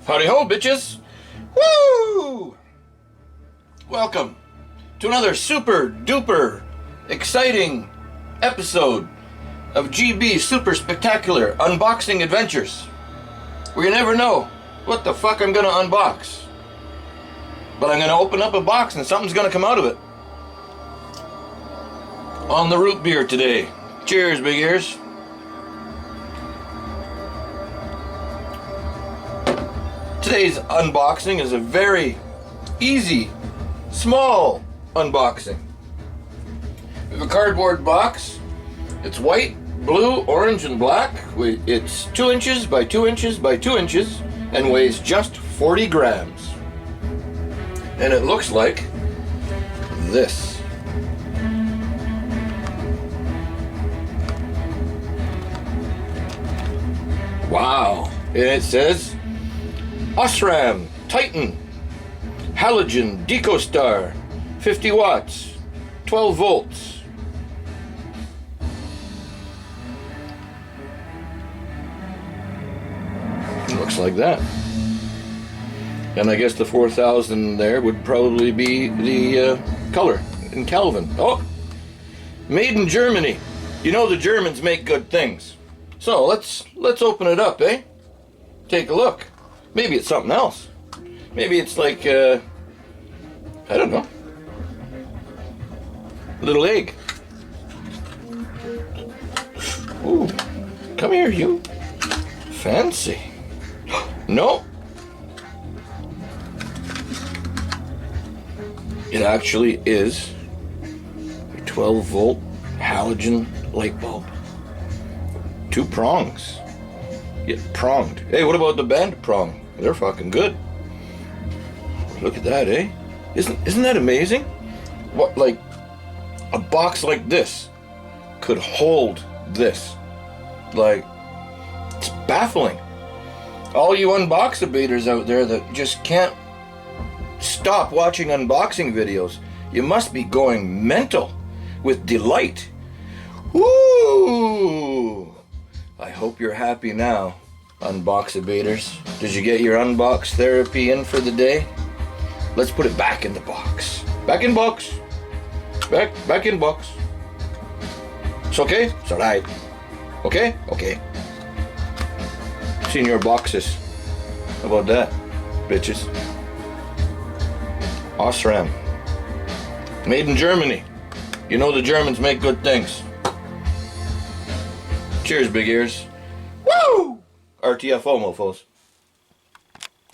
Howdy ho, bitches! Woo! Welcome to another super duper exciting episode of GB Super Spectacular Unboxing Adventures, where you never know what the fuck I'm gonna unbox. But I'm gonna open up a box and something's gonna come out of it. On the root beer today. Cheers, big ears. Today's unboxing is a very easy, small unboxing. We have a cardboard box. It's white, blue, orange, and black. It's 2 inches by 2 inches by 2 inches and weighs just 40 grams. And it looks like this. Wow. And it says Osram Titan Halogen DecoStar 50 watts 12 volts. Looks like that. And I guess the 4,000 there would probably be the color in Kelvin. Oh, made in Germany. You know the Germans make good things. So let's open it up, eh? Take a look. Maybe it's something else. Maybe it's like, I don't know. A little egg. Ooh, come here, you. Fancy. No. It actually is a 12 volt halogen light bulb. 2 prongs. Yeah, pronged. Hey, what about the band prong? They're fucking good. Look at that, eh? Isn't that amazing? What, like, a box like this could hold this? Like, it's baffling. All you unboxabators out there that just can't stop watching unboxing videos, you must be going mental with delight. Woo! I hope you're happy now, unboxabators. Did you get your unbox therapy in for the day? Let's put it back in the box. Back in box. Back in box. It's okay? It's alright. Okay? Okay. Seen your boxes. How about that, bitches? Osram. Made in Germany. You know the Germans make good things. Cheers, big ears. Woo! RTFO, mofos.